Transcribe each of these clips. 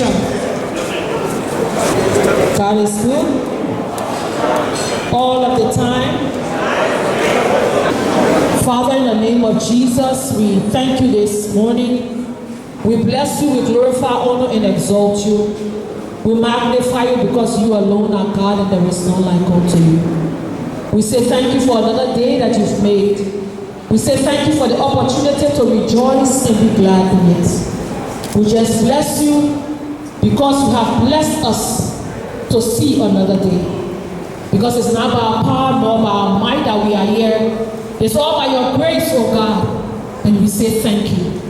declaration. God is good all of the time. Father, in the name of Jesus, we thank you this morning. We bless you, we glorify, honor, and exalt you. We magnify you because you alone are God and there is none like unto you. We say thank you for another day that you've made. We say thank you for the opportunity to rejoice and be glad in it. We just bless you because you have blessed us to see another day. Because it's not by our power nor by our might that we are here. It's all by your grace, oh God. And we say thank you.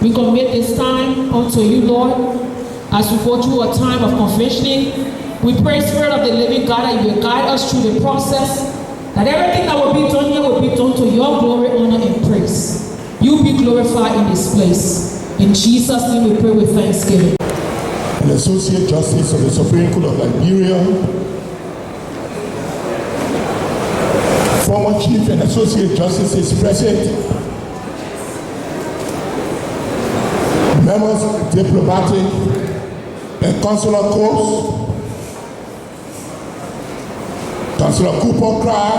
We commit this time unto you, Lord, as we go through a time of confessioning. We pray, Spirit of the living God, that you will guide us through the process, that everything that will be done here will be done to your glory, honor, and praise. You be glorified in this place. In Jesus' name we pray with thanksgiving. An Associate Justice of the Supreme Court of Liberia, former Chief and Associate Justices present, members of the diplomatic and consular corps, Councillor Cooper Cry,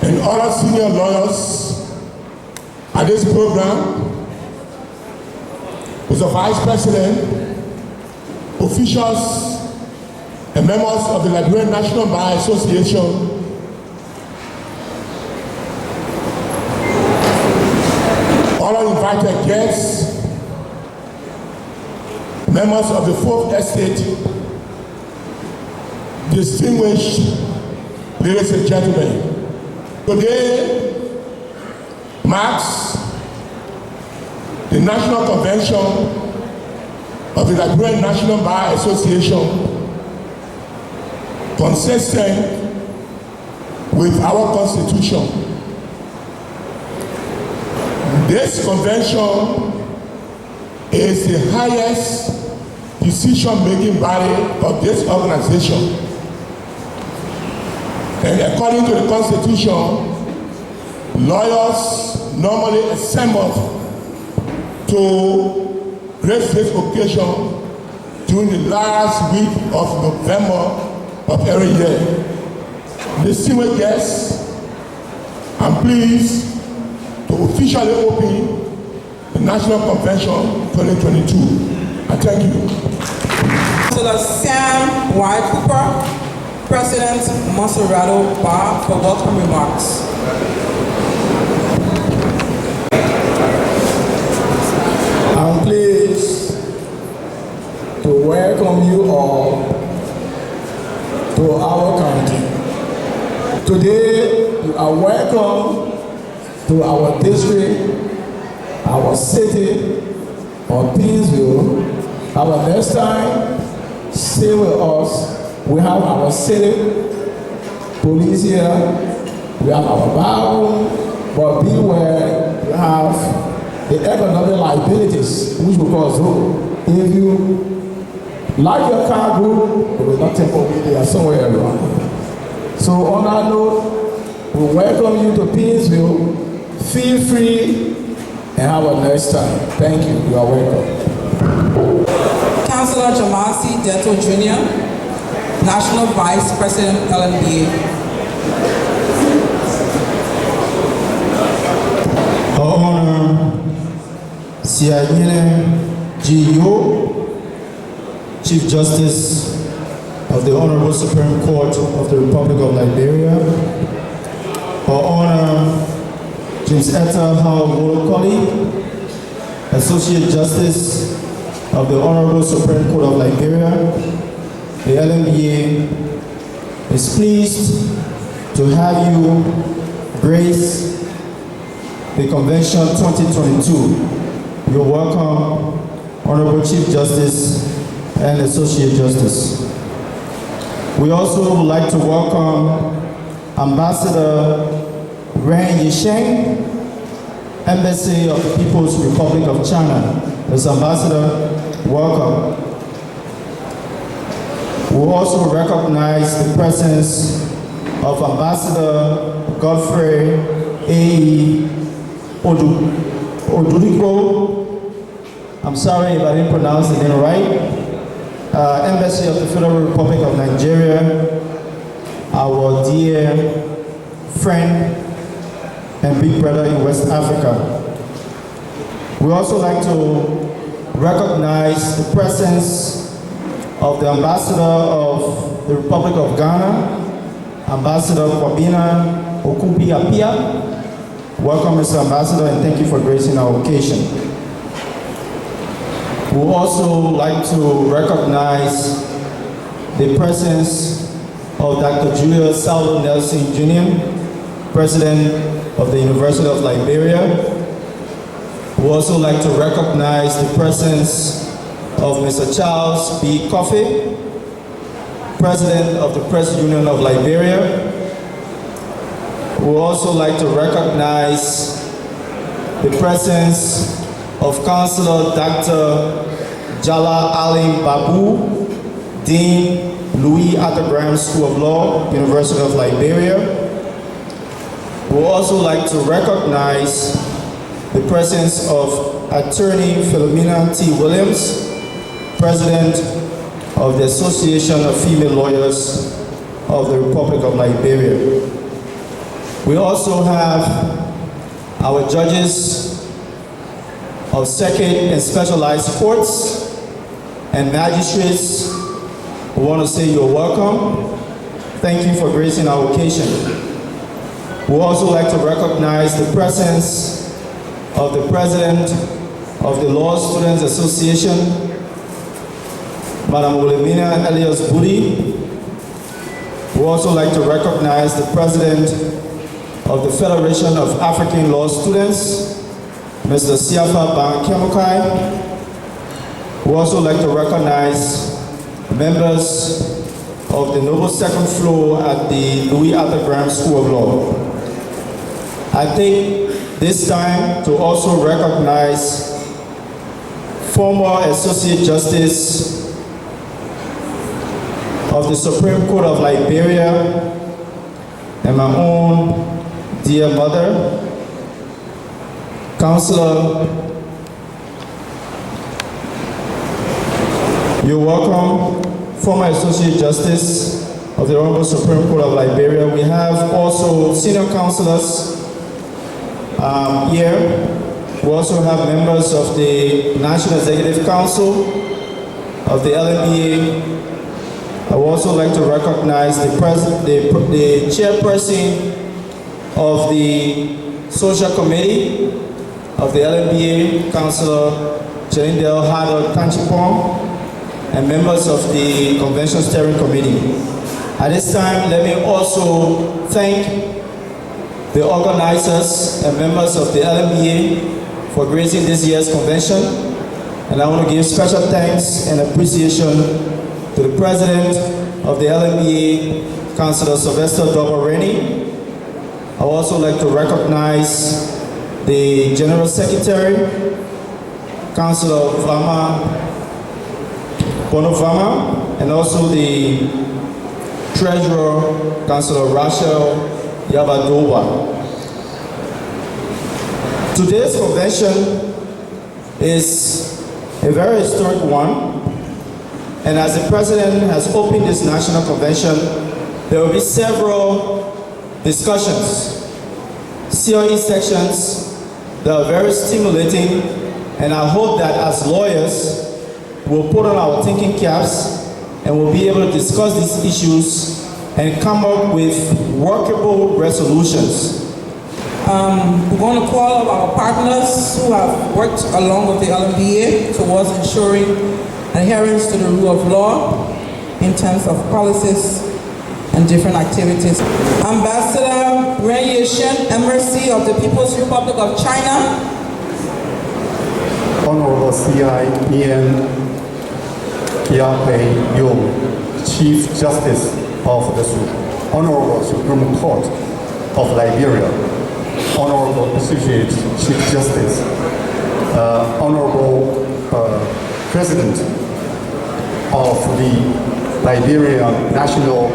and other senior lawyers at this program, with the Vice President, officials, and members of the Liberian National Bar Association, all invited guests, members of the Fourth Estate, distinguished ladies and gentlemen. Today marks the National Convention of the Liberian National Bar Association, consistent with our Constitution. This convention is the highest decision-making body of this organization. And according to the Constitution, lawyers normally assemble to grace this occasion during the last week of November of every year. Distinguished guests, I'm pleased to officially open the National Convention 2022. I thank you. Councillor Sam Y. Cooper, President Monserrato Bar, for welcome remarks. I'm pleased to welcome you all to our country. Today, you are welcome to our district, our city of Pinsville. Our next time, stay with us. We have our city police here. We have our bar room, but beware, you have the economic liabilities, which will cause road. If you like your car group, it will not take over there somewhere around. So on that note, we welcome you to Pinsville. Feel free and have a nice time. Thank you. You are welcome. Councillor Jamasi Detto Jr., National Vice President, LNBA. Our Honor, Sianyele G. Yo, Chief Justice of the Honorable Supreme Court of the Republic of Liberia. Our Honor, James Etta Howard Molokoli, Associate Justice of the Honorable Supreme Court of Liberia. The LNBA is pleased to have you grace the Convention 2022. You're welcome, Honorable Chief Justice and Associate Justice. We also would like to welcome Ambassador Ren Yisheng, Embassy of the People's Republic of China. Ms. Ambassador, welcome. We also recognize the presence of Ambassador Godfrey A. Oduliko, I'm sorry if I didn't pronounce the name right. Embassy of the Federal Republic of Nigeria, our dear friend and big brother in West Africa. We also like to recognize the presence of the Ambassador of the Republic of Ghana, Ambassador Kwabena Okubi Apia. Welcome, Mr. Ambassador, and thank you for gracing our occasion. We would also like to recognize the presence of Dr. Julius Salvo Nelson Jr., President of the University of Liberia. We would also like to recognize the presence of Mr. Charles B. Coffey, President of the Press Union of Liberia. We would also like to recognize the presence of Councillor Dr. Jala Alim Babu, Dean Louis Arthur Graham School of Law, University of Liberia. We would also like to recognize the presence of Attorney Philomena T. Williams, President of the Association of Female Lawyers of the Republic of Liberia. We also have our judges of circuit and specialized courts and magistrates. We want to say you're welcome. Thank you for gracing our occasion. We also like to recognize the presence of the President of the Law Students Association, Madam Wilhelmina Elias Budi. We also like to recognize the President of the Federation of African Law Students, Mr. Siafa Ban Kemukai. We also like to recognize members of the Noble Second Floor at the Louis Arthur Graham School of Law. I take this time to also recognize former Associate Justice of the Supreme Court of Liberia and my own dear mother, Counselor, you're welcome, former Associate Justice of the Honorable Supreme Court of Liberia. We have also senior counselors here. We also have members of the National Executive Council of the LNBA. I would also like to recognize the chairperson of the Social Committee of the LNBA, Councillor Cherindel Hado Kanchipong, and members of the Convention Steering Committee. At this time, let me also thank the organizers and members of the LNBA for gracing this year's convention. And I want to give special thanks and appreciation to the President of the LNBA, Councillor Sylvester Doboreni. I would also like to recognize the General Secretary, Councillor Bono Vama, and also the Treasurer, Councillor Rachel Yabadowa. Today's convention is a very historic one, and as the President has opened this national convention, there will be several discussions, COE sections that are very stimulating, and I hope that as lawyers, we'll put on our thinking caps and we'll be able to discuss these issues and come up with workable resolutions. We're going to call up our partners who have worked along with the LNBA towards ensuring adherence to the rule of law in terms of policies and different activities. Ambassador Ren Yeshen, Embassy of the People's Republic of China. Honorable C.I. Ian Yapei Yung, Chief Justice of the Honorable Supreme Court of Liberia, Honorable Associate Chief Justice, Honorable President of the Liberian National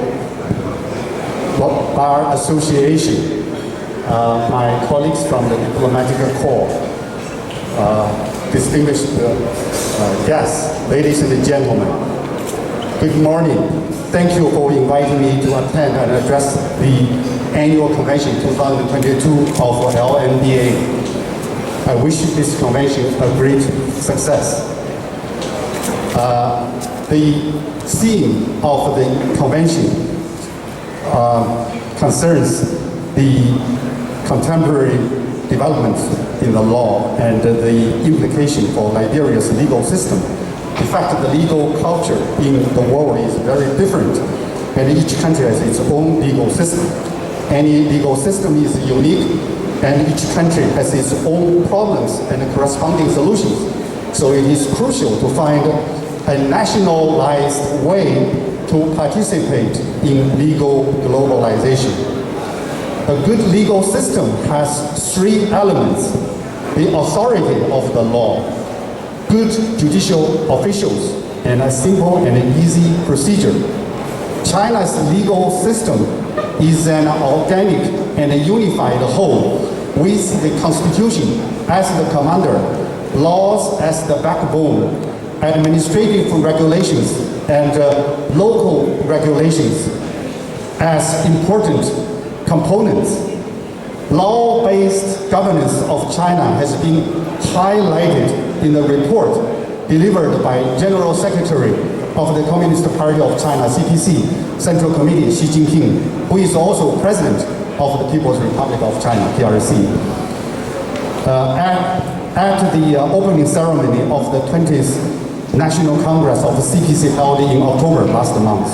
Bar Association, my colleagues from the Diplomatic Corps, distinguished guests, ladies and gentlemen. Good morning. Thank you for inviting me to attend and address the annual convention 2022 of LNBA. I wish this convention a great success. The theme of the convention concerns the contemporary developments in the law and the implication for Liberia's legal system. In fact, the legal culture in the world is very different, and each country has its own legal system. Any legal system is unique, and each country has its own problems and corresponding solutions. So it is crucial to find a nationalized way to participate in legal globalization. A good legal system has three elements: the authority of the law, good judicial officials, and a simple and easy procedure. China's legal system is an organic and a unified whole, with the constitution as the commander, laws as the backbone, administrative regulations and local regulations as important components. Law-based governance of China has been highlighted in the report delivered by General Secretary of the Communist Party of China, CPC, Central Committee Xi Jinping, who is also President of the People's Republic of China, PRC. At the opening ceremony of the 20th National Congress of the CPC held in October last month,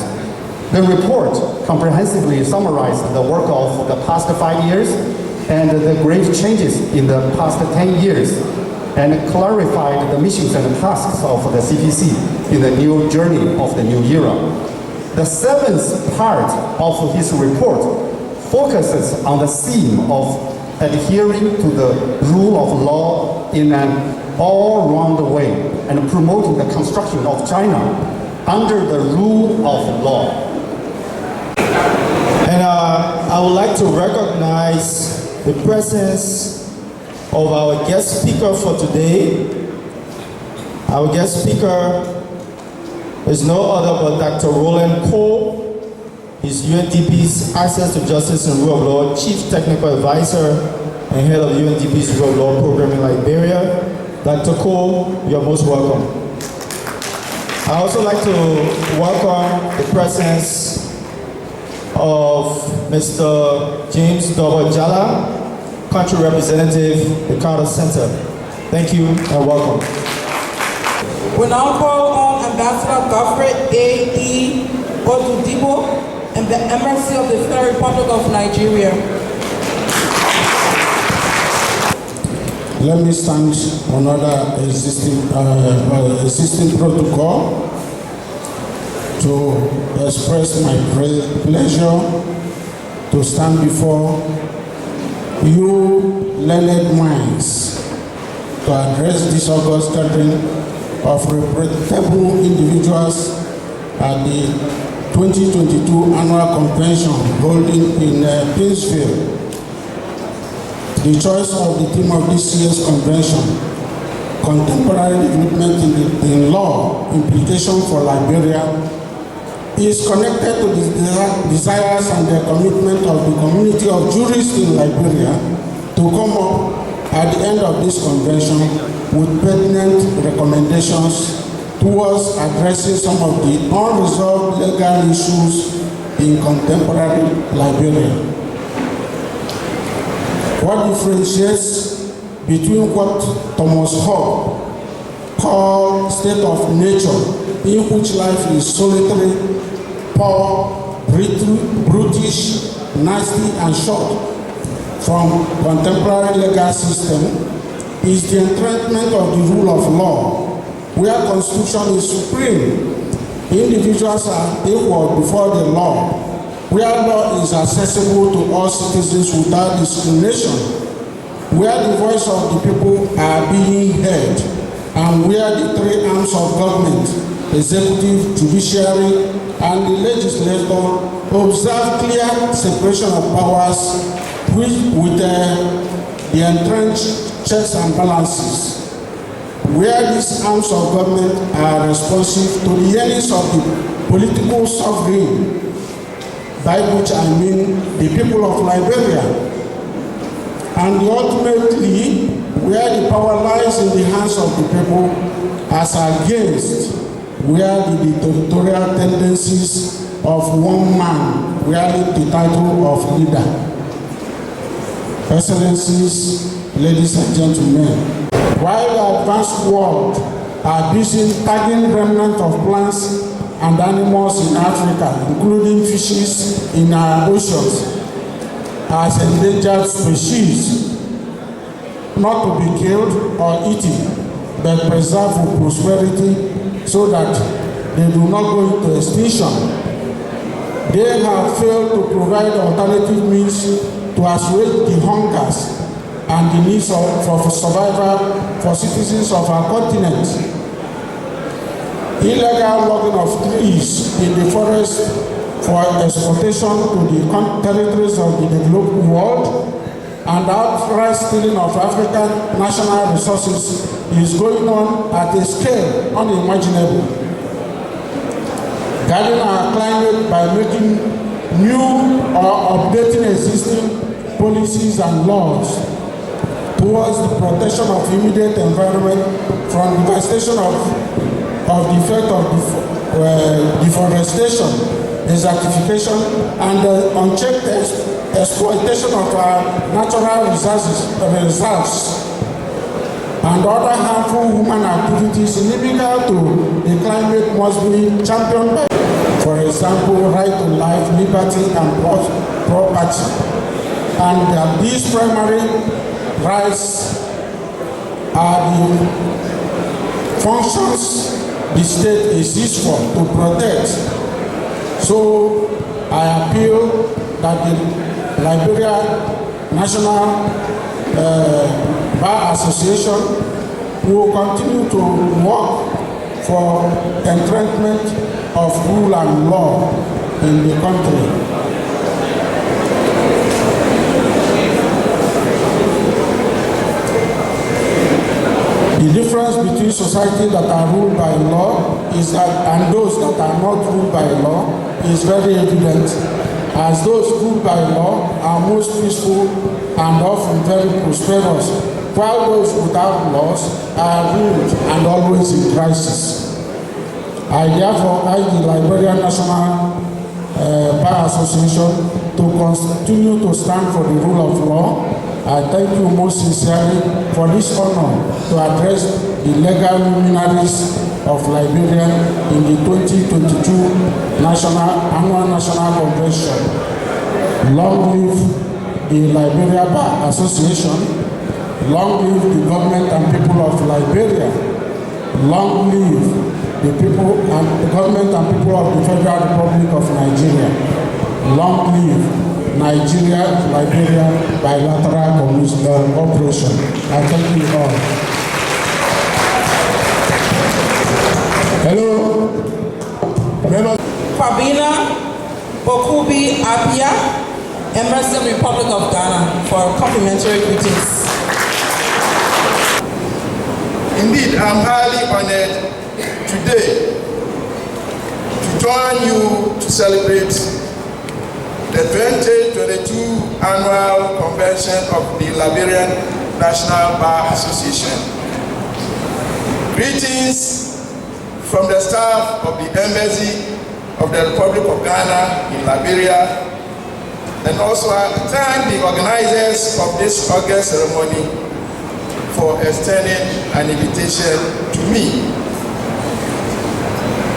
the report comprehensively summarized the work of the past 5 years and the great changes in the past 10 years, and clarified the missions and tasks of the CPC in the new journey of the new era. The seventh part of his report focuses on the theme of adhering to the rule of law in an all-round way and promoting the construction of China under the rule of law. And I would like to recognize the presence of our guest speaker for today. Our guest speaker is no other but Dr. Roland Cole. He's UNDP's Access to Justice and Rule of Law Chief Technical Advisor and Head of UNDP's Rule of Law Program in Liberia. Dr. Cole, you're most welcome. I also like to welcome the presence of Mr. James Jala, Country Representative, the Carter Center. Thank you and welcome. We now call on Ambassador Godfrey A.E. Odudibo and the Embassy of the Federal Republic of Nigeria. Let me stand on other existing protocol to express my pleasure to stand before you learned minds to address this august gathering of reputable individuals at the 2022 annual convention holding in Princeville. The choice of the theme of this year's convention, contemporary development in law, implication for Liberia, is connected to the desires and the commitment of the community of jurists in Liberia to come up at the end of this convention with pertinent recommendations towards addressing some of the unresolved legal issues in contemporary Liberia. What differentiates between what Thomas Hobbes called state of nature, in which life is solitary, poor, brutish, nasty, and short, from contemporary legal system, is the entrenchment of the rule of law, where constitution is supreme. Individuals are equal before the law, where law is accessible to all citizens without discrimination, where the voice of the people are being heard, and where the three arms of government, executive, judiciary, and the legislature observe clear separation of powers with the entrenched checks and balances. where these arms of government are responsive to the yearnings of the political sovereign, by which I mean the people of Liberia, and ultimately where the power lies in the hands of the people as against where the dictatorial tendencies of one man wearing the title of leader. Excellencies, ladies and gentlemen, while the advanced world are busy tagging remnants of plants and animals in Africa, including fishes in our oceans, as endangered species, not to be killed or eaten, but preserved for prosperity so that they do not go into extinction. They have failed to provide alternative means to assuage the hungers and the needs for survival for citizens of our continent. Illegal logging of trees in the forest for exportation to the territories of the developed world and outright stealing of African national resources is going on at a scale unimaginable. Guarding our climate by making new or updating existing policies and laws towards the protection of immediate environment from devastation of the effect of deforestation, desertification, and the unchecked exploitation of our natural reserves and other harmful human activities inimical to the climate must be championed by, for example, right to life, liberty, and property. And that these primary rights are the functions the state exists for, to protect. So I appeal that the Liberia National Bar Association will continue to work for entrenchment of rule and law in the country. The difference between societies that are ruled by law and those that are not ruled by law is very evident, as those ruled by law are most peaceful and often very prosperous, while those without laws are ruled and always in crisis. I therefore urge the Liberia National Bar Association to continue to stand for the rule of law. I thank you most sincerely for this honor to address the legal luminaries of Liberia in the 2022 Annual National Convention. Long live the Liberia Bar Association. Long live the government and people of Liberia. Long live the people and the government and people of the Federal Republic of Nigeria. Long live Nigeria, Liberia, bilateral cooperation. I thank you all. Hello. Fabina Bokubi Apia, Embassy of the Republic of Ghana, for complimentary greetings. Indeed, I'm highly honored today to join you to celebrate the 2022 Annual Convention of the Liberian National Bar Association. Greetings from the staff of the Embassy of the Republic of Ghana in Liberia, and also I thank the organizers of this August ceremony for extending an invitation to me.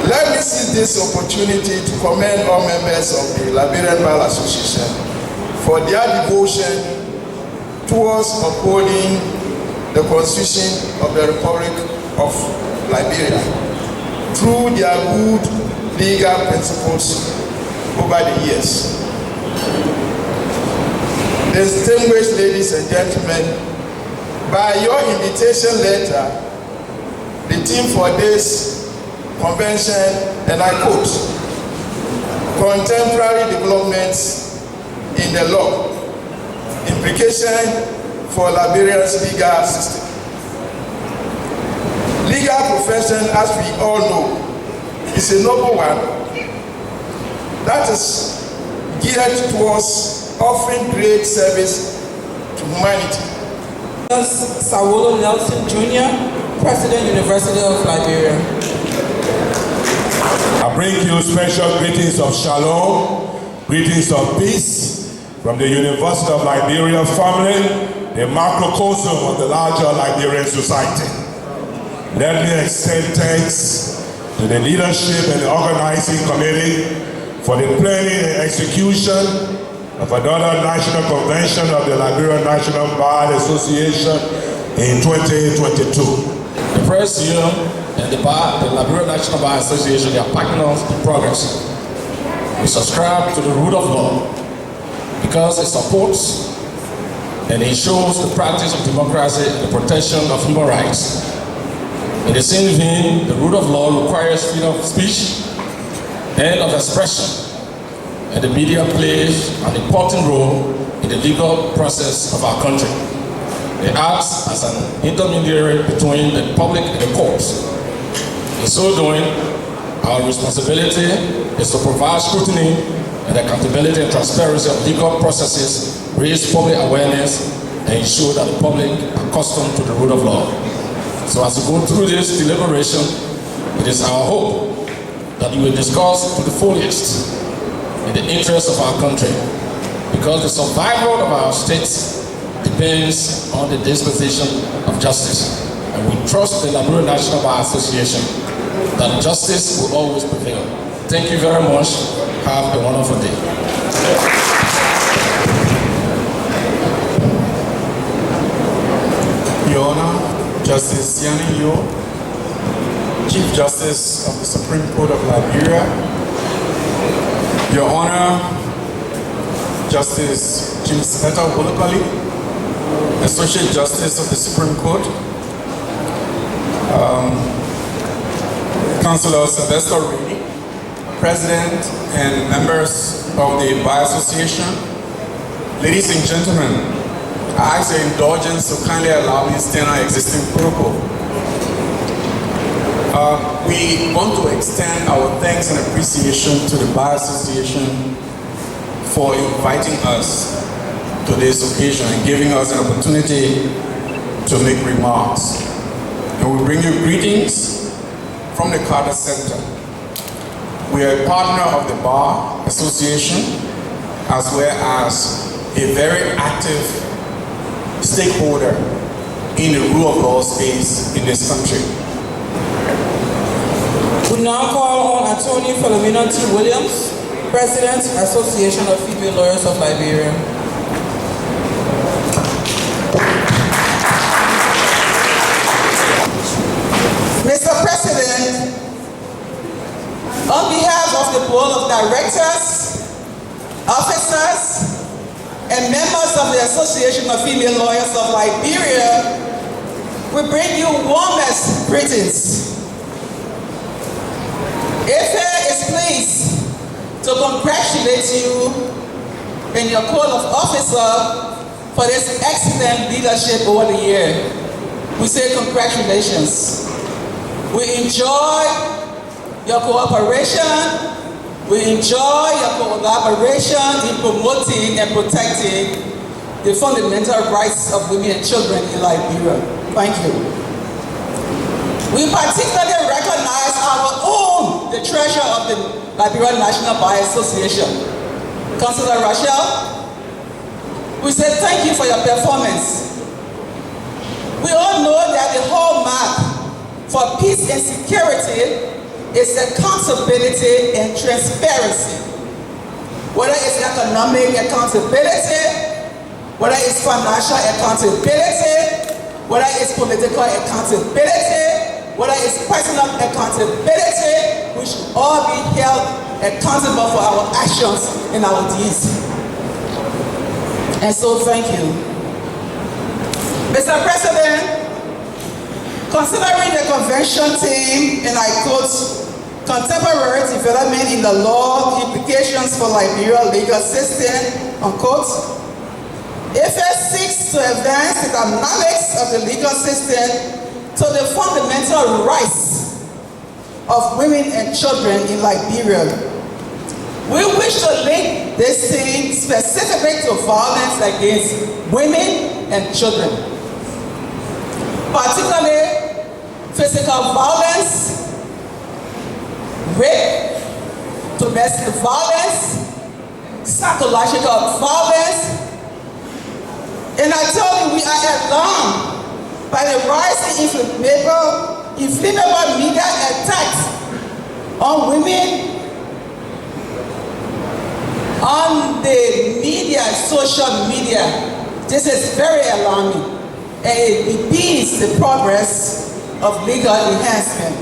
Let me seize this opportunity to commend all members of the Liberian Bar Association for their devotion towards upholding the Constitution of the Republic of Liberia through their good legal principles over the years. Distinguished ladies and gentlemen, by your invitation letter, the theme for this convention, and I quote, contemporary developments in the law, implication for Liberia's legal system. legal profession, as we all know, is a noble one that is geared towards offering great service to humanity. Sawolo Nelson Jr., President, University of Liberia. I bring you special greetings of shalom, greetings of peace from the University of Liberia family, the macrocosm of the larger Liberian society. Let me extend thanks to the leadership and the organizing committee for the planning and execution of another national convention of the Liberian National Bar Association in 2022. The Presidium and the Liberian National Bar Association, they are partners in progress. We subscribe to the rule of law because it supports and ensures the practice of democracy and the protection of human rights. In the same vein, the rule of law requires freedom of speech and of expression, and the media plays an important role in the legal process of our country. It acts as an intermediary between the public and the courts. In so doing, our responsibility is to provide scrutiny and accountability and transparency of legal processes, raise public awareness, and ensure that the public are accustomed to the rule of law. So as we go through this deliberation, it is our hope that we will discuss to the fullest in the interest of our country, because the survival of our states depends on the disposition of justice. And we trust the Liberian National Bar Association that justice will always prevail. Thank you very much. Have a wonderful day. Your Honor, Justice Yani Yo, Chief Justice of the Supreme Court of Liberia. Your Honor, Justice James Wolokoli, Associate Justice of the Supreme Court. Councilor Sylvester Reedy, President and members of the Bar Association. Ladies and gentlemen, I ask your indulgence to kindly allow me to stand on existing protocol. We want to extend our thanks and appreciation to the Bar Association for inviting us to this occasion and giving us an opportunity to make remarks. And we bring you greetings from the Carter Center. We are a partner of the Bar Association, as well as a very active stakeholder in the rule of law space in this country. We now call on Attorney Philomena T. Williams, President, Association of Female Lawyers of Liberia. Mr. President, on behalf of the Board of Directors, officers, and members of the Association of Female Lawyers of Liberia, we bring you warmest greetings. IFE is pleased to congratulate you and your Court of Officer for this excellent leadership over the year. We say congratulations. We enjoy your cooperation. We enjoy your collaboration in promoting and protecting the fundamental rights of women and children in Liberia. Thank you. We particularly recognize our own, the treasurer of the Liberian National Bar Association, Councilor Rachel. We say thank you for your performance. We all know that the hallmark for peace and security is accountability and transparency. Whether it's economic accountability, whether it's financial accountability, whether it's political accountability, whether it's personal accountability, we should all be held accountable for our actions and our deeds. And so thank you. Mr. President, considering the convention theme, and I quote, contemporary development in the law, implications for Liberia's legal system, unquote, IFE seeks to advance the dynamics of the legal system to the fundamental rights of women and children in Liberia. We wish to link this thing specifically to violence against women and children, particularly physical violence, rape, domestic violence, psychological violence. And I tell you, we are alarmed by the rising inflammable media attacks on women, on the media, social media. This is very alarming, and it impedes the progress of legal enhancement.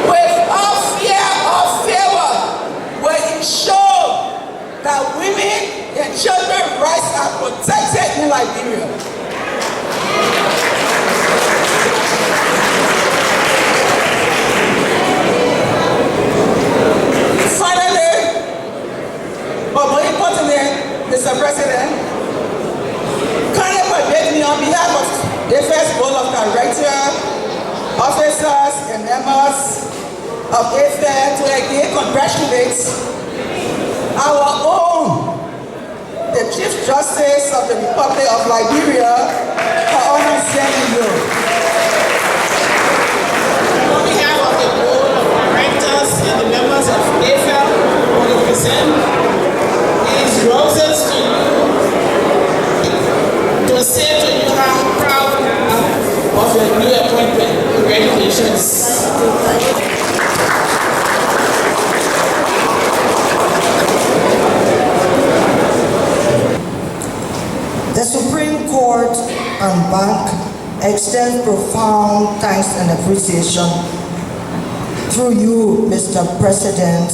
Without fear or favor, will ensure that women and children's rights are protected in Liberia. Finally, but more importantly, Mr. President, kindly permit me on behalf of the first board of directors, officers, and members of AFAIR to again congratulate our own, the Chief Justice of the Republic of Liberia, for honoring sending you. On behalf of the board of directors and the members of AFAIR, I want to present these roses to you, to say to you how proud I am of your new appointment. Congratulations. The Supreme Court and Bank extend profound thanks and appreciation through you, Mr. President,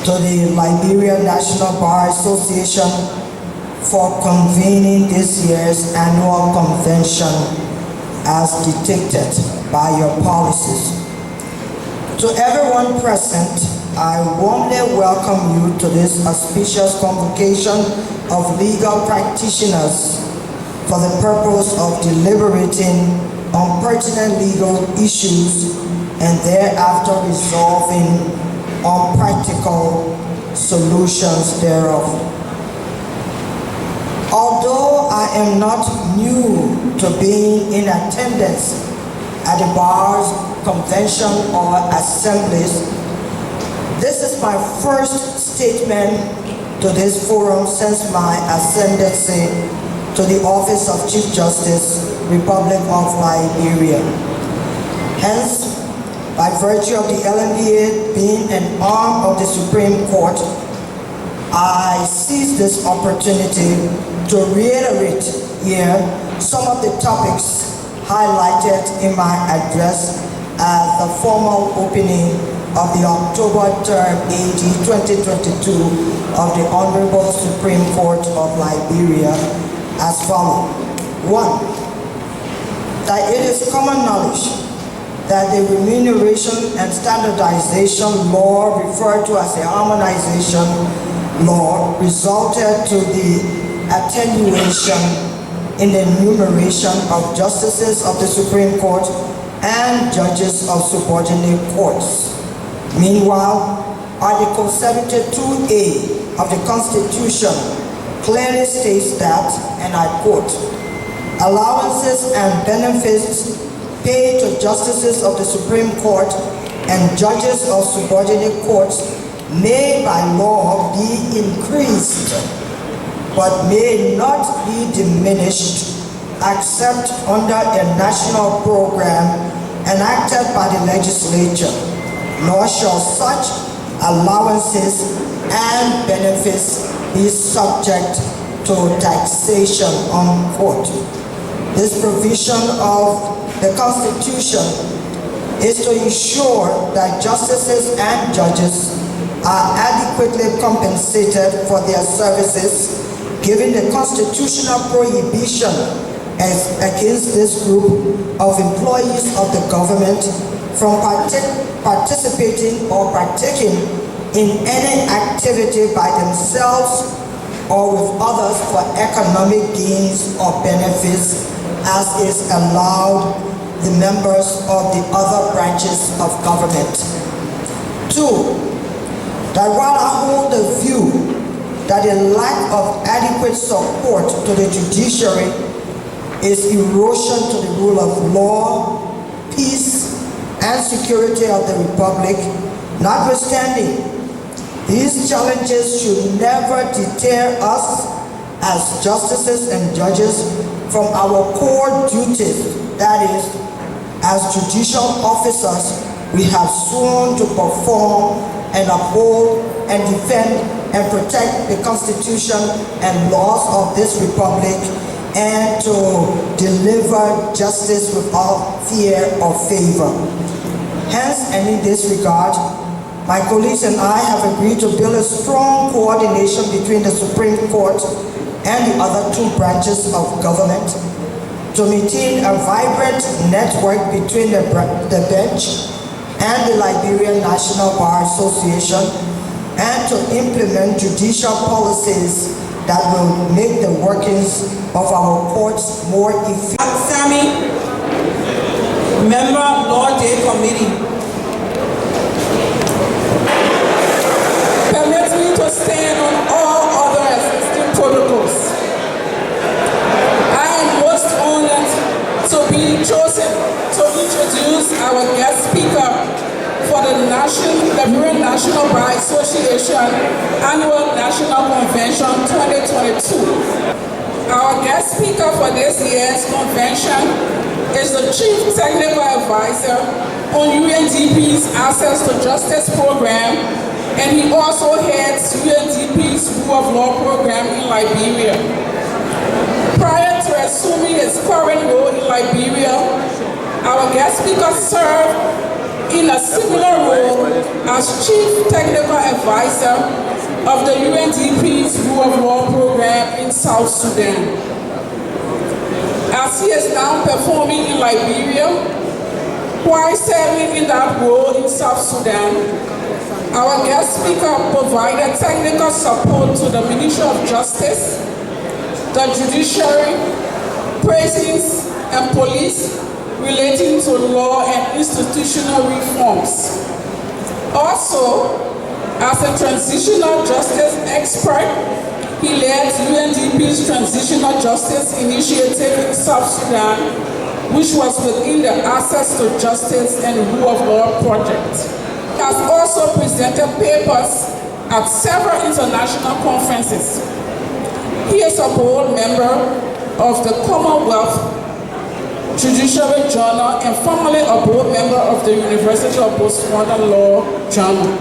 to the Liberia National Bar Association for convening this year's annual convention as dictated by your policies. To everyone present, I warmly welcome you to this auspicious convocation of legal practitioners for the purpose of deliberating on pertinent legal issues and thereafter resolving on practical solutions thereof. Although I am not new to being in attendance at the bar's convention or assemblies, this is my first statement to this forum since my ascendancy to the office of Chief Justice, Republic of Liberia. Hence, by virtue of the LNBA being an arm of the Supreme Court, I seize this opportunity to reiterate here some of the topics highlighted in my address at the formal opening of the October term AD 2022 of the Honorable Supreme Court of Liberia as follows. 1. That it is common knowledge that the remuneration and standardization law referred to as the harmonization law resulted to the attenuation in the enumeration of justices of the Supreme Court and judges of subordinate courts. Meanwhile, Article 72A of the Constitution clearly states that, and I quote, allowances and benefits paid to justices of the Supreme Court and judges of subordinate courts may by law be increased, but may not be diminished except under a national program enacted by the legislature, nor shall such allowances and benefits be subject to taxation, unquote. This provision of the Constitution is to ensure that justices and judges are adequately compensated for their services, given the constitutional prohibition against this group of employees of the government from participating or partaking in any activity by themselves or with others for economic gains or benefits as is allowed the members of the other branches of government. 2, that while I hold the view that a lack of adequate support to the judiciary is erosion to the rule of law, peace, and security of the Republic, notwithstanding, these challenges should never deter us as justices and judges from our core duties, that is, as judicial officers, we have sworn to perform and uphold and defend and protect the Constitution and laws of this Republic and to deliver justice without fear or favor. Hence, and in this regard, my colleagues and I have agreed to build a strong coordination between the Supreme Court and the other 2 branches of government to maintain a vibrant network between the bench and the Liberian National Bar Association, and to implement judicial policies that will make the workings of our courts more effective. Sammy, member Law Day Committee. Permit me to stand on all other existing protocols. I am most honored to be chosen to introduce our guest speaker for the Liberian National Bar Association Annual National Convention 2022. Our guest speaker for this year's convention is the Chief Technical Advisor on UNDP's Access to Justice program, and he also heads UNDP's Rule of Law program in Liberia. Prior to assuming his current role in Liberia, our guest speaker served in a similar role as Chief Technical Advisor of the UNDP's Rule of Law program in South Sudan. As he is now performing in Liberia, while serving in that role in South Sudan, our guest speaker provided technical support to the Ministry of Justice, the judiciary, prisons, and police relating to law and institutional reforms. Also, as a transitional justice expert, he led UNDP's Transitional Justice Initiative in South Sudan, which was within the Access to Justice and Rule of Law project. He has also presented papers at several international conferences. He is a board member of the Commonwealth Judiciary Journal and formerly a board member of the University of Botswana Law Journal.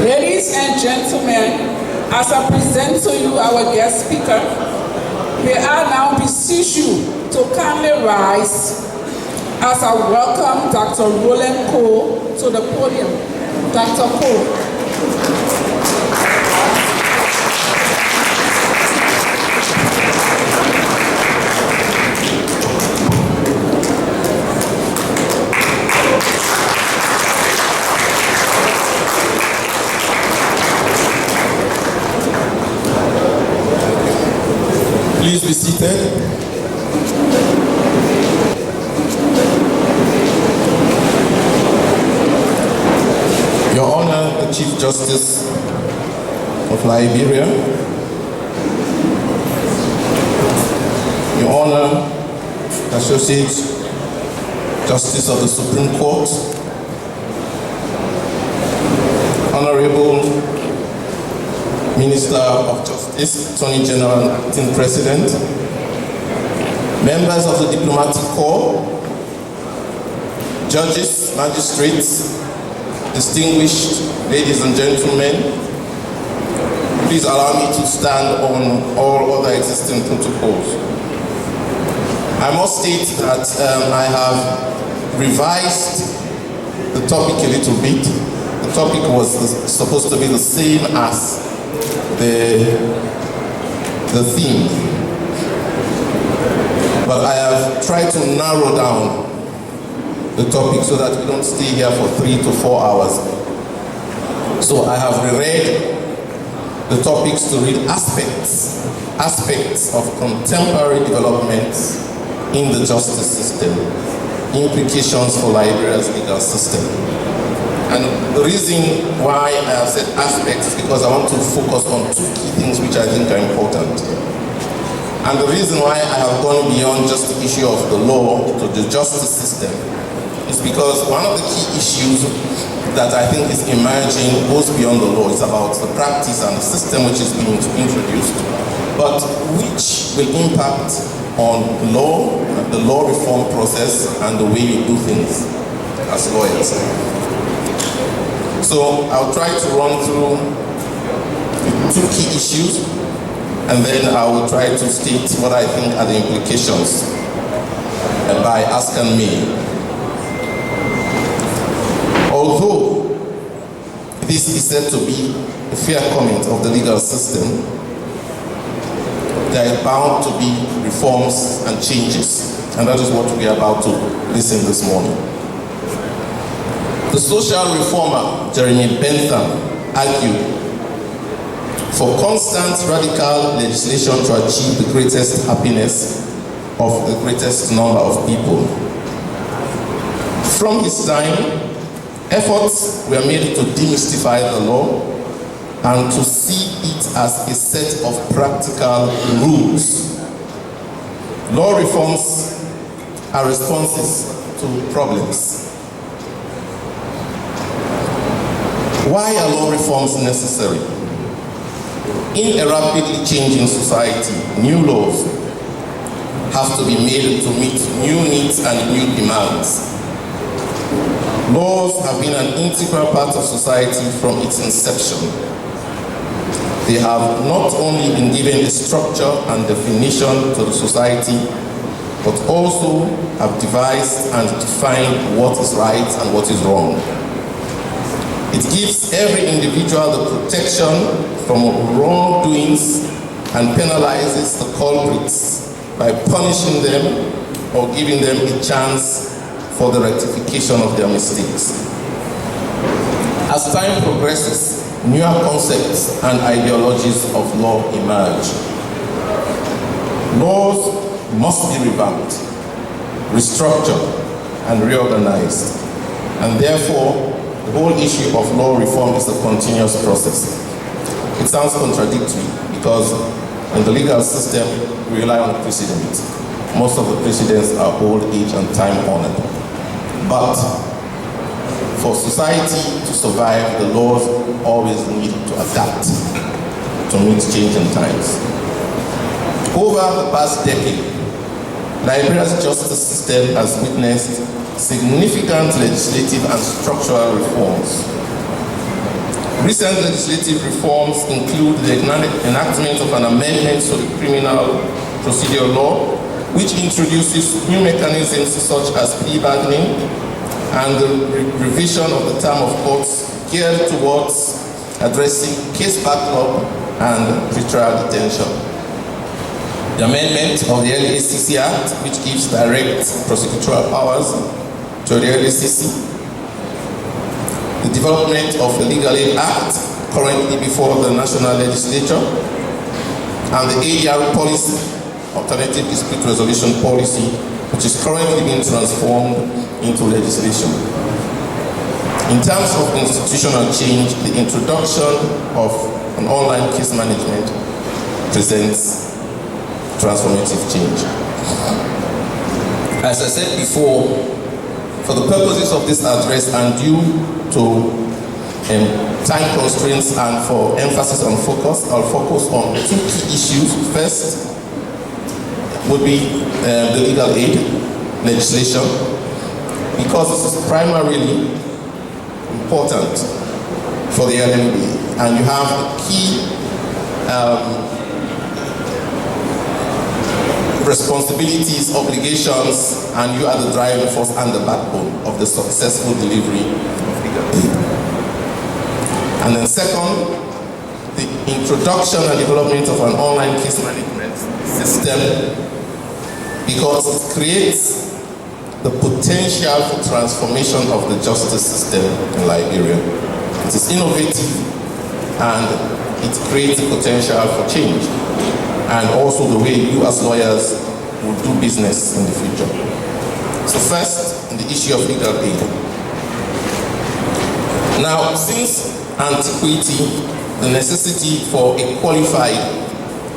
Ladies and gentlemen, as I present to you our guest speaker, may I now beseech you to kindly rise as I welcome Dr. Roland Cole to the podium. Dr. Cole. Please be seated. Your Honor, the Chief Justice of Liberia, Your Honor, Associate Justice of the Supreme Court, Honorable Minister of Justice, Attorney General and Acting President, members of the Diplomatic Corps, judges, magistrates, distinguished ladies and gentlemen, please allow me to stand on all other existing protocols. I must state that I have revised the topic a little bit. The topic was supposed to be the same as the theme, but I have tried to narrow down the topic so that we don't stay here for 3 to 4 hours. So I have reread the topics to read aspects of contemporary developments in the justice system, implications for Liberia's legal system. And the reason why I have said aspects is because I want to focus on two key things which I think are important. And the reason why I have gone beyond just the issue of the law to the justice system is because one of the key issues that I think is emerging goes beyond the law. It's about the practice and the system which is being introduced, but which will impact on law, the law reform process, and the way we do things as lawyers. So I'll try to run through two key issues, and then I will try to state what I think are the implications by asking me. Although this is said to be a fair comment of the legal system, there are bound to be reforms and changes, and that is what we are about to listen this morning. The social reformer Jeremy Bentham argued for constant radical legislation to achieve the greatest happiness of the greatest number of people. From his time, efforts were made to demystify the law and to see it as a set of practical rules. Law reforms are responses to problems. Why are law reforms necessary? In a rapidly changing society, new laws have to be made to meet new needs and new demands. Laws have been an integral part of society from its inception. They have not only been given a structure and definition to the society, but also have devised and defined what is right and what is wrong. It gives every individual the protection from wrongdoings and penalizes the culprits by punishing them or giving them a chance for the rectification of their mistakes. As time progresses, newer concepts and ideologies of law emerge. Laws must be revamped, restructured, and reorganized, and therefore, the whole issue of law reform is a continuous process. It sounds contradictory because in the legal system, we rely on precedent. Most of the precedents are old age and time-honored. But for society to survive, the laws always need to adapt to meet changing times. Over the past decade, Liberia's justice system has witnessed significant legislative and structural reforms. Recent legislative reforms include the enactment of an amendment to the criminal procedure law, which introduces new mechanisms such as plea bargaining and the revision of the term of courts geared towards addressing case backlog and pretrial detention. The amendment of the LACC Act, which gives direct prosecutorial powers to the LACC. The development of the Legal Aid Act, currently before the National Legislature, and the ADR policy, Alternative Dispute Resolution Policy, which is currently being transformed into legislation. In terms of institutional change, the introduction of an online case management presents transformative change. As I said before, for the purposes of this address and due to time constraints and for emphasis on focus, I'll focus on two key issues. First would be the legal aid legislation, because this is primarily important for the LNBA, and you have key responsibilities, obligations, and you are the driving force and the backbone of the successful delivery of legal aid. And then second, the introduction and development of an online case management system, because it creates the potential for transformation of the justice system in Liberia. It is innovative and it creates the potential for change, and also the way you as lawyers will do business in the future. So first, the issue of legal aid. Now, since antiquity, the necessity for a qualified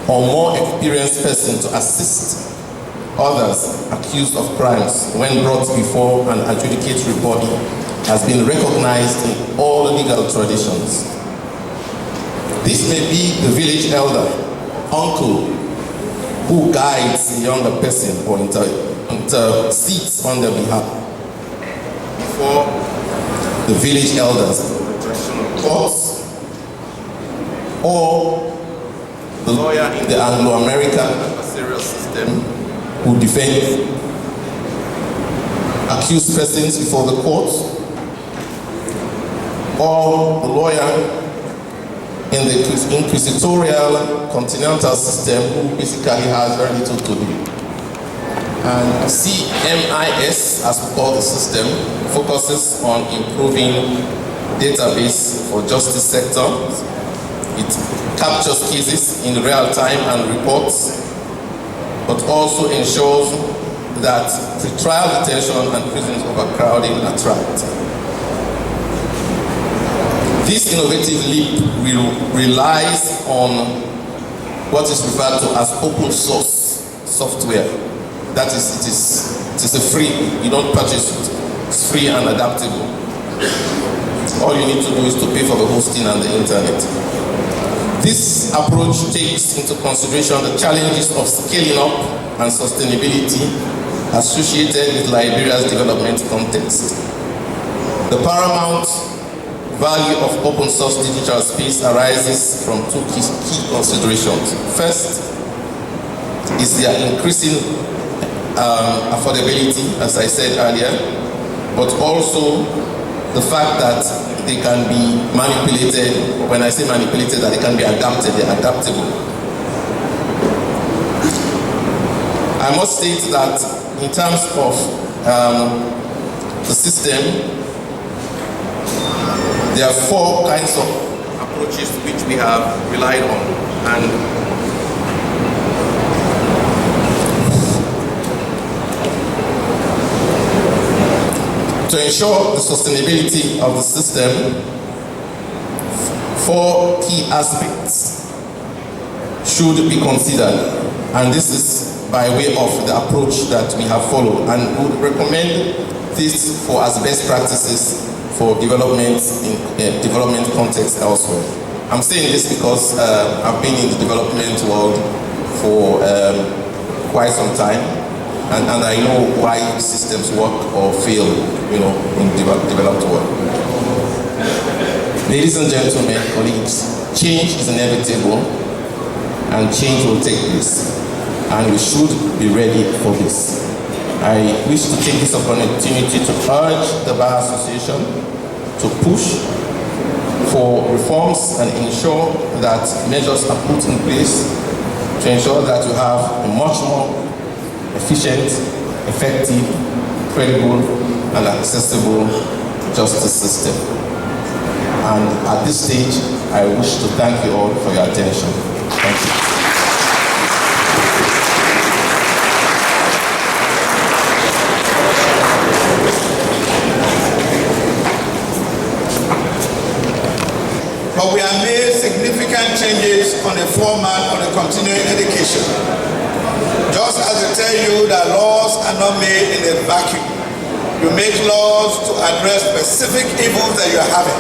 or more experienced person to assist others accused of crimes when brought before an adjudicatory body has been recognized in all legal traditions. This may be the village elder, uncle, who guides a younger person or intercedes on their behalf before the village elders, courts, or the lawyer in the Anglo-American adversarial system who defend accused persons before the courts, or the lawyer in the inquisitorial continental system who basically has very little to do. And CMIS, as we call the system, focuses on improving database for justice sector. It captures cases in real time and reports, but also ensures that pretrial detention and prison overcrowding are tracked. This innovative leap relies on what is referred to as open source software. That is, it is a free, you don't purchase it. It's free and adaptable. All you need to do is to pay for the hosting and the internet. This approach takes into consideration the challenges of scaling up and sustainability associated with Liberia's development context. The paramount value of open source digital space arises from two key considerations. First is their increasing affordability, as I said earlier, but also the fact that they can be manipulated. When I say manipulated, that they can be adapted, they're adaptable. I must state that in terms of the system, there are four kinds of approaches which we have relied on. And to ensure the sustainability of the system, four key aspects should be considered. And this is by way of the approach that we have followed. And we would recommend this for as best practices for development in development context elsewhere. I'm saying this because I've been in the development world for quite some time, and I know why systems work or fail, in developed world. Ladies and gentlemen, colleagues, change is inevitable, and change will take place, and we should be ready for this. I wish to take this opportunity to urge the Bar Association to push for reforms and ensure that measures are put in place to ensure that you have a much more efficient, effective, credible, and accessible justice system. And at this stage, I wish to thank you all for your attention. Thank you. But we have made significant changes on the format of the continuing education. Just as they tell you that laws are not made in a vacuum, you make laws to address specific evils that you are having.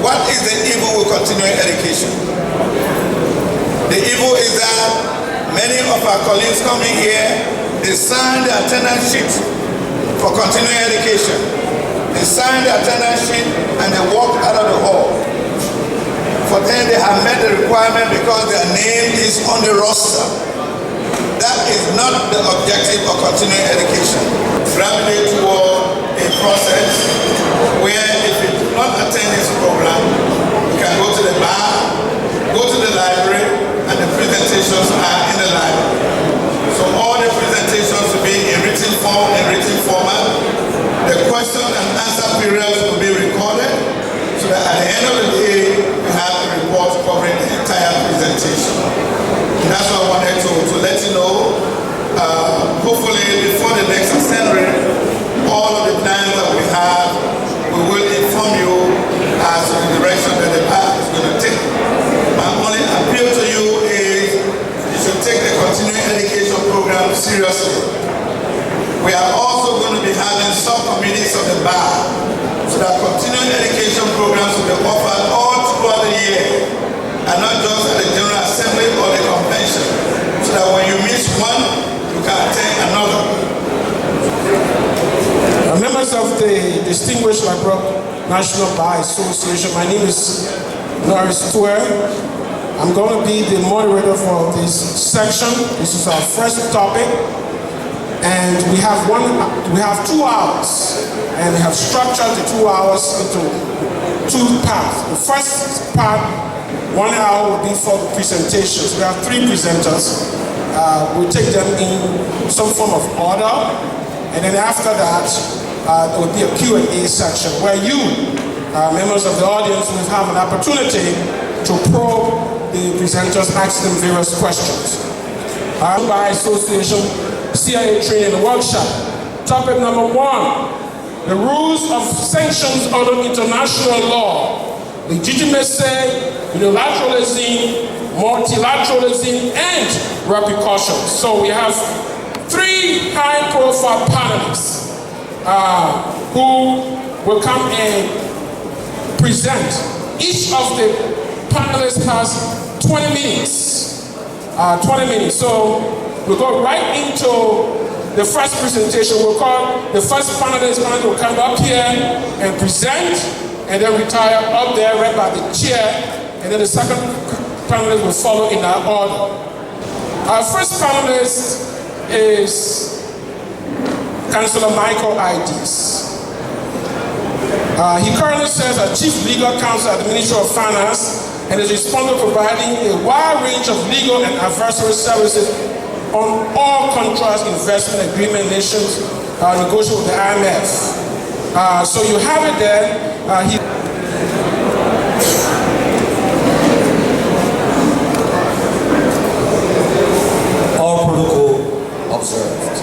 What is the evil with continuing education? The evil is that many of our colleagues coming here, they sign the attendance sheet for continuing education. They sign the attendance sheet and they walk out of the hall. For them, they have met the requirement because their name is on the roster. That is not the objective of continuing education. Gravitate toward a process where if you do not attend this program, you can go to the bar, go to the library, and the presentations are in the library. So all the presentations will be in written form, in written format. The question and answer periods will be recorded so that at the end of the day, we have a report covering the entire presentation. And that's what I wanted to let you know. Hopefully, before the next assembly, all of the plans that we have, we will inform you as to the direction that the path is going to take. My only appeal to you is you should take the continuing education program seriously. We are also going to be having subcommittees of the bar so that continuing education programs will be offered all throughout the year and not just at the General Assembly or the convention, so that when you miss one, you can attend another. Members of the distinguished National Bar Association, my name is Norris Tuer. I'm going to be the moderator for this section. This is our first topic, and we have 2 hours, and we have structured the 2 hours into 2 parts. The first part, 1 hour, will be for the presentations. We have 3 presenters. We'll take them in some form of order, and then after that, there will be a Q&A section where you, members of the audience, will have an opportunity to probe the presenters, ask them various questions. By association, CIA training workshop. Topic number 1, the rules of sanctions under international law, legitimacy, unilateralism, multilateralism, and repercussions. So we have 3 high-profile panelists who will come and present. Each of the panelists has 20 minutes. 20 minutes. So we'll go right into the first presentation. We'll call the first panelist will come up here and present, and then retire up there right by the chair, and then the second panelist will follow in that order. Our first panelist is Councillor Michael Ides. He currently serves as Chief Legal Counsel at the Ministry of Finance and is responsible for providing a wide range of legal and advisory services on all contracts, investment agreement nations negotiated with the IMF. So you have it there. All protocol observed.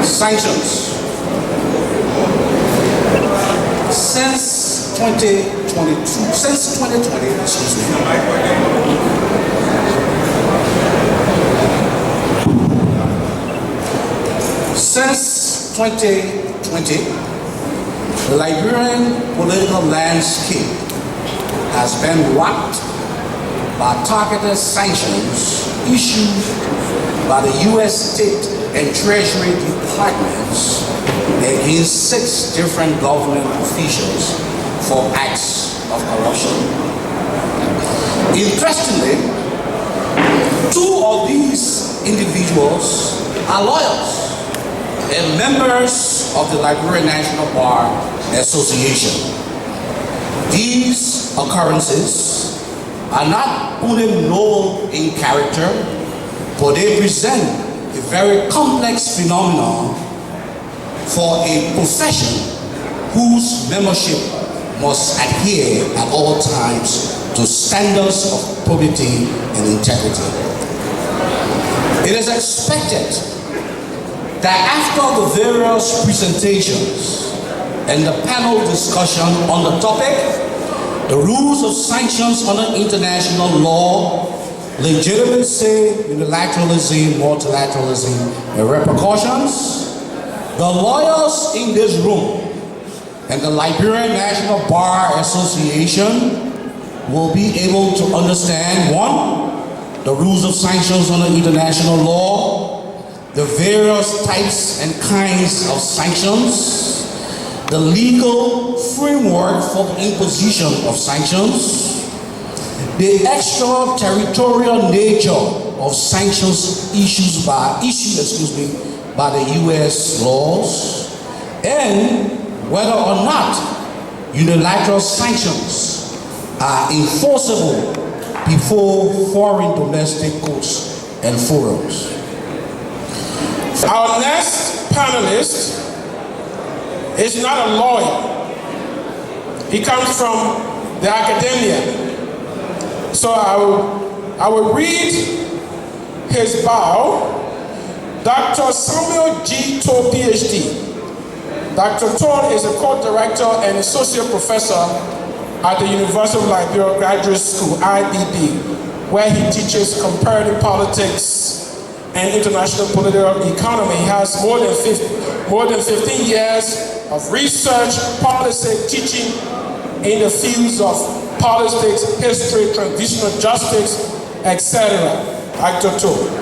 Sanctions. Since 2020, excuse me. Since 2020, the Liberian political landscape has been rocked by targeted sanctions issued by the U.S. State and Treasury Departments against 6 different government officials for acts of corruption. Interestingly, 2 of these individuals are lawyers and members of the Liberian National Bar Association. These occurrences are not only novel in character, but they present a very complex phenomenon for a profession whose membership must adhere at all times to standards of probity and integrity. It is expected that after the various presentations and the panel discussion on the topic, the rules of sanctions under international law, legitimacy, unilateralism, multilateralism, and repercussions, the lawyers in this room and the Liberian National Bar Association will be able to understand, 1, the rules of sanctions under international law, the various types and kinds of sanctions, the legal framework for the imposition of sanctions, the extraterritorial nature of sanctions issued by the U.S. laws, and whether or not unilateral sanctions are enforceable before foreign domestic courts and forums. Our next panelist is not a lawyer. He comes from the academia. So I will read his bio. Dr. Samuel G. Toh, PhD. Dr. Toh is a co-director and associate professor at the University of Liberia Graduate School, IBB, where he teaches comparative politics and international political economy. He has more than 15 years of research, policy, teaching in the fields of politics, history, transitional justice, etc. Dr. Toh.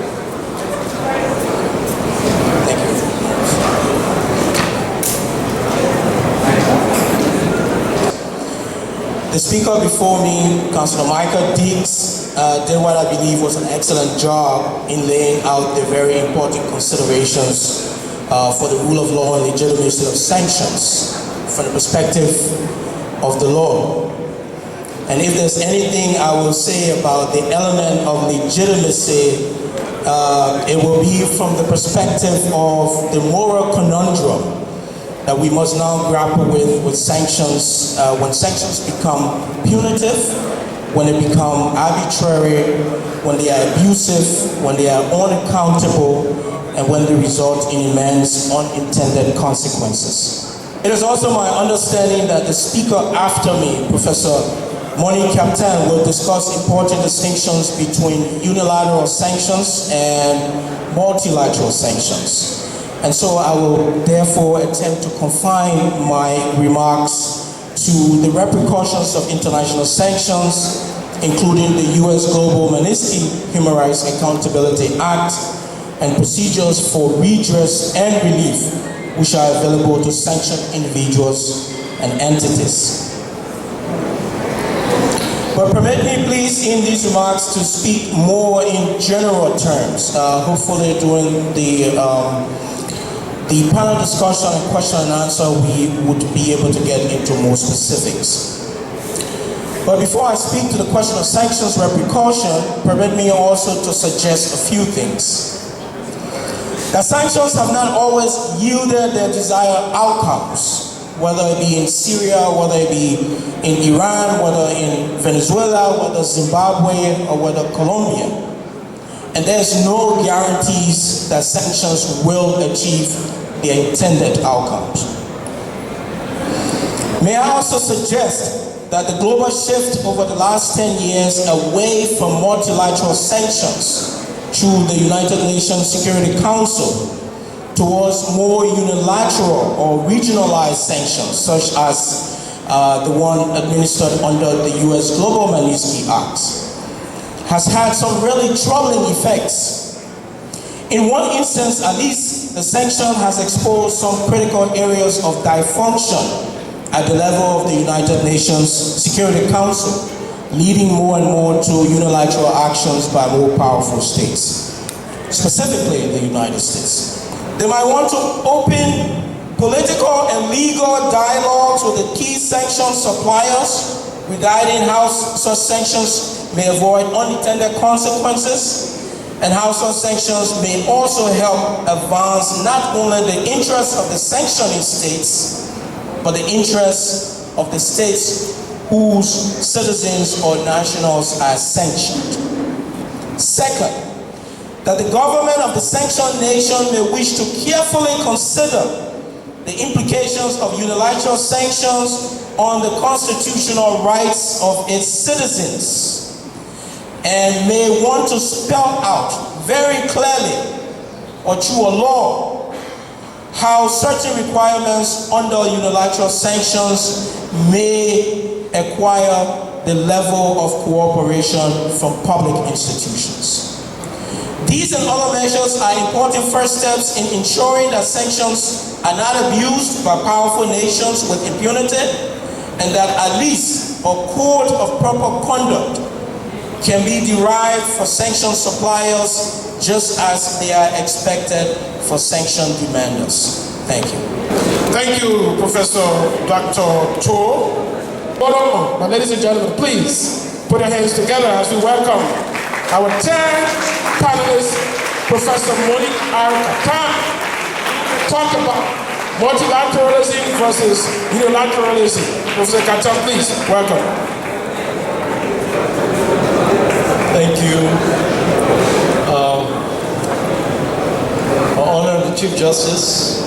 The speaker before me, Councillor Michael Diggs, did what I believe was an excellent job in laying out the very important considerations for the rule of law and legitimacy of sanctions from the perspective of the law. And if there's anything I will say about the element of legitimacy, it will be from the perspective of the moral conundrum that we must now grapple with sanctions, when sanctions become punitive, when they become arbitrary, when they are abusive, when they are unaccountable, and when they result in immense unintended consequences. It is also my understanding that the speaker after me, Professor Monique Captain, will discuss important distinctions between unilateral sanctions and multilateral sanctions. And so I will therefore attempt to confine my remarks to the repercussions of international sanctions, including the U.S. Global Magnitsky Human Rights Accountability Act, and procedures for redress and relief which are available to sanctioned individuals and entities. But permit me please in these remarks to speak more in general terms, hopefully during the panel discussion and question and answer, we would be able to get into more specifics. But before I speak to the question of sanctions repercussion, permit me also to suggest a few things. That sanctions have not always yielded their desired outcomes, whether it be in Syria, whether it be in Iran, whether in Venezuela, whether Zimbabwe, or whether Colombia. And there's no guarantees that sanctions will achieve the intended outcomes. May I also suggest that the global shift over the last 10 years away from multilateral sanctions through the United Nations Security Council towards more unilateral or regionalized sanctions, such as the one administered under the U.S. Global Magnitsky Act, has had some really troubling effects. In one instance, at least, the sanction has exposed some critical areas of dysfunction at the level of the United Nations Security Council, leading more and more to unilateral actions by more powerful states, specifically the United States. They might want to open political and legal dialogues with the key sanction suppliers regarding how such sanctions may avoid unintended consequences, and how such sanctions may also help advance not only the interests of the sanctioning states, but the interests of the states whose citizens or nationals are sanctioned. Second, that the government of the sanctioned nation may wish to carefully consider the implications of unilateral sanctions on the constitutional rights of its citizens, and may want to spell out very clearly or through a law how certain requirements under unilateral sanctions may acquire the level of cooperation from public institutions. These and other measures are important first steps in ensuring that sanctions are not abused by powerful nations with impunity, and that at least a code of proper conduct can be derived for sanctioned suppliers just as they are expected for sanctioned demanders. Thank you. Thank you, Professor Dr. Toh. Hold on, but ladies and gentlemen, please put your hands together as we welcome our 10th panelist, Professor Monique Captain, talk about multilateralism versus unilateralism. Professor Captain, please, welcome. Thank you. Honored Chief Justice,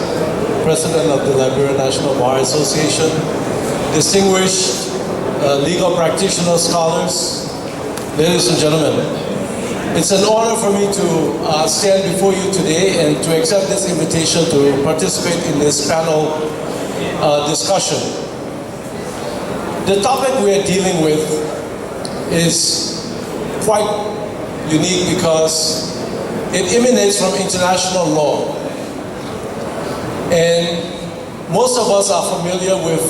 President of the Liberian National Bar Association, distinguished legal practitioners, scholars, ladies and gentlemen. It's an honor for me to stand before you today and to accept this invitation to participate in this panel discussion. The topic we are dealing with is quite unique because it emanates from international law. And most of us are familiar with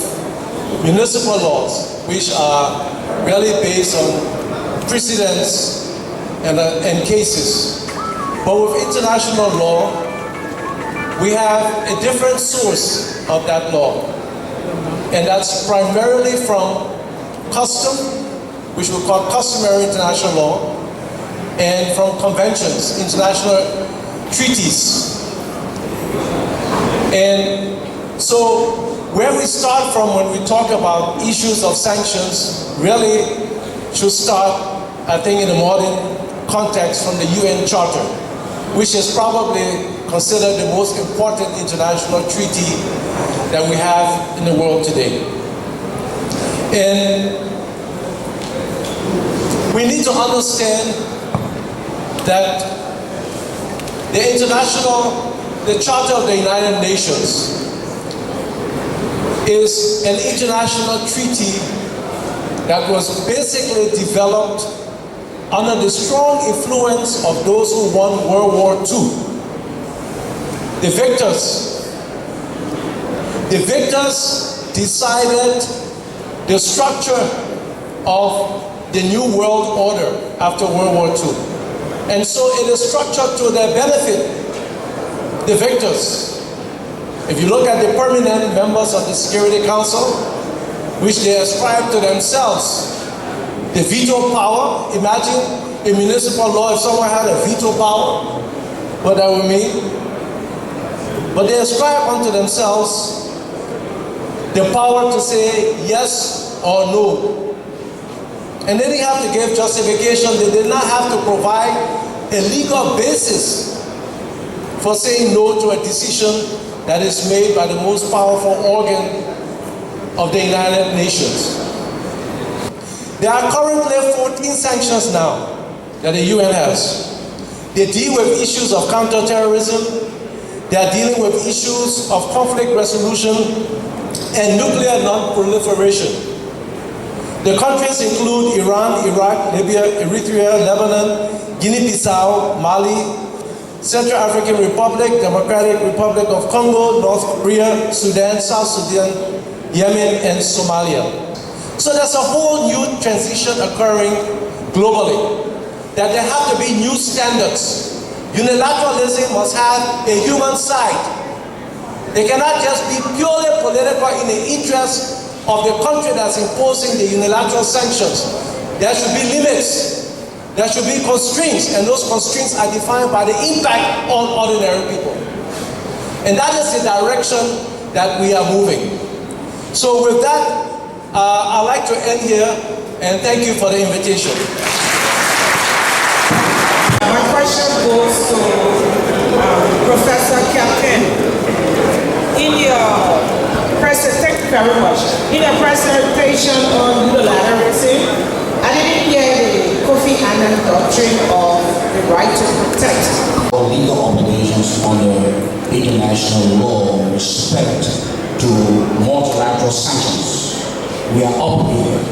municipal laws, which are really based on precedents and cases. But with international law, we have a different source of that law. And that's primarily from custom, which we call customary international law, and from conventions, international treaties. And so where we start from when we talk about issues of sanctions really should start, I think, in a modern context from the UN Charter, which is probably considered the most important international treaty that we have in the world today. And we need to understand that the Charter of the United Nations is an international treaty that was basically developed under the strong influence of those who won World War II. The victors decided the structure of the New World Order after World War II. And so it is structured to their benefit, the victors. If you look at the permanent members of the Security Council, which they ascribe to themselves, the veto power. Imagine in municipal law if someone had a veto power, what that would mean. But they ascribe unto themselves the power to say yes or no. And they didn't have to give justification. They did not have to provide a legal basis for saying no to a decision that is made by the most powerful organ of the United Nations. There are currently 14 sanctions now that the UN has. They deal with issues of counterterrorism, they are dealing with issues of conflict resolution and nuclear non-proliferation. The countries include Iran, Iraq, Libya, Eritrea, Lebanon, Guinea-Bissau, Mali, Central African Republic, Democratic Republic of Congo, North Korea, Sudan, South Sudan, Yemen, and Somalia. So there's a whole new transition occurring globally, that there have to be new standards. Unilateralism must have a human side. They cannot just be purely political in the interest of the country that's imposing the unilateral sanctions. There should be limits. There should be constraints, and those constraints are defined by the impact on ordinary people. And that is the direction that we are moving. So with that, I'd like to end here, and thank you for the invitation. My question goes to Professor Captain. In your thank you very much. In your presentation on unilateralism, I didn't hear the Kofi Annan doctrine of the right to protect. Our legal obligations under international law with respect to multilateral sanctions. We are obligated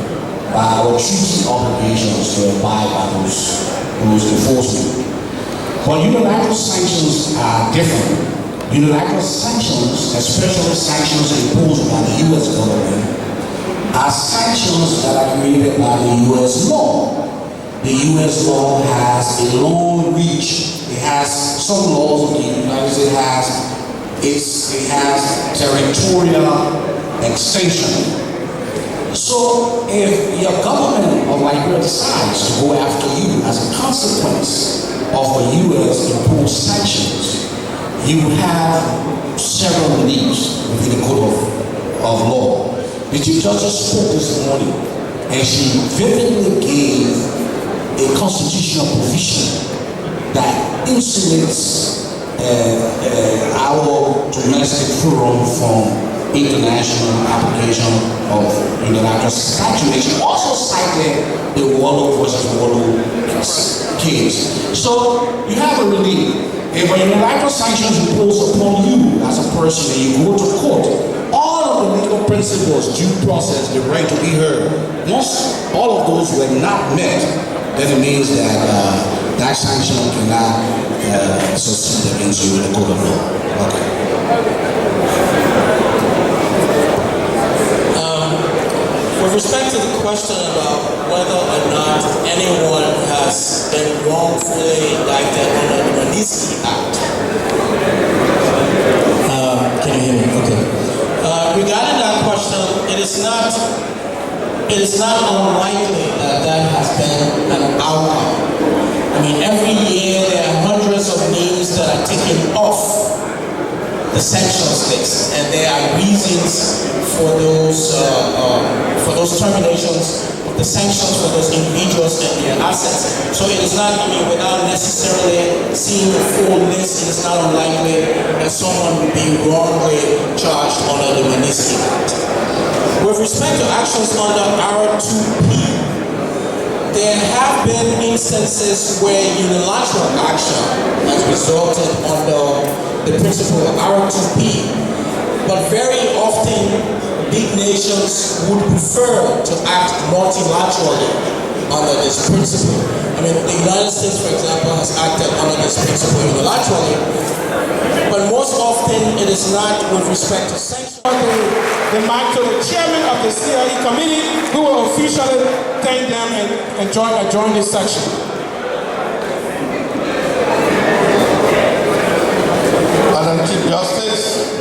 by our treaty obligations to abide by those enforcement. But unilateral sanctions are different. Unilateral sanctions, especially sanctions imposed by the U.S. government, are sanctions that are created by the U.S. law. The U.S. law has a long reach. It has some laws of the United States it has territorial extension. So if your government of Liberia decides to go after you as a consequence of the U.S. imposed sanctions, you have several reliefs within the code of law. The Chief Justice spoke this morning, and she vividly gave a constitutional provision that insulates our domestic forum from international application of unilateral statute. Also cited the Wallow versus Wallow case. So you have a relief. If a unilateral sanction is imposed upon you as a person and you go to court, all of the legal principles, due process, the right to be heard, once all of those were not met, then it means that that sanction cannot succeed against you in the court of law. Okay. With respect to the question about whether or not anyone has been wrongfully indicted under the Magnitsky Act. Can you hear me? Okay. Regarding that question, it is not unlikely that that has been an outcome. I mean, every year there are hundreds of names that are taken off the sanctions list, and there are reasons for those terminations of the sanctions for those individuals and their assets. So it is not, without necessarily seeing the full list, it is not unlikely that someone will be wrongly charged under the Magnitsky Act. With respect to actions under R2P, there have been instances where unilateral action has resulted under the principle of R2P, but very often big nations would prefer to act multilaterally under this principle. I mean, the United States, for example, has acted under this principle unilaterally, but most often it is not with respect to sanctions. The mic to the chairman of the CLE committee, who will officially thank them and join this section. Madam Chief Justice,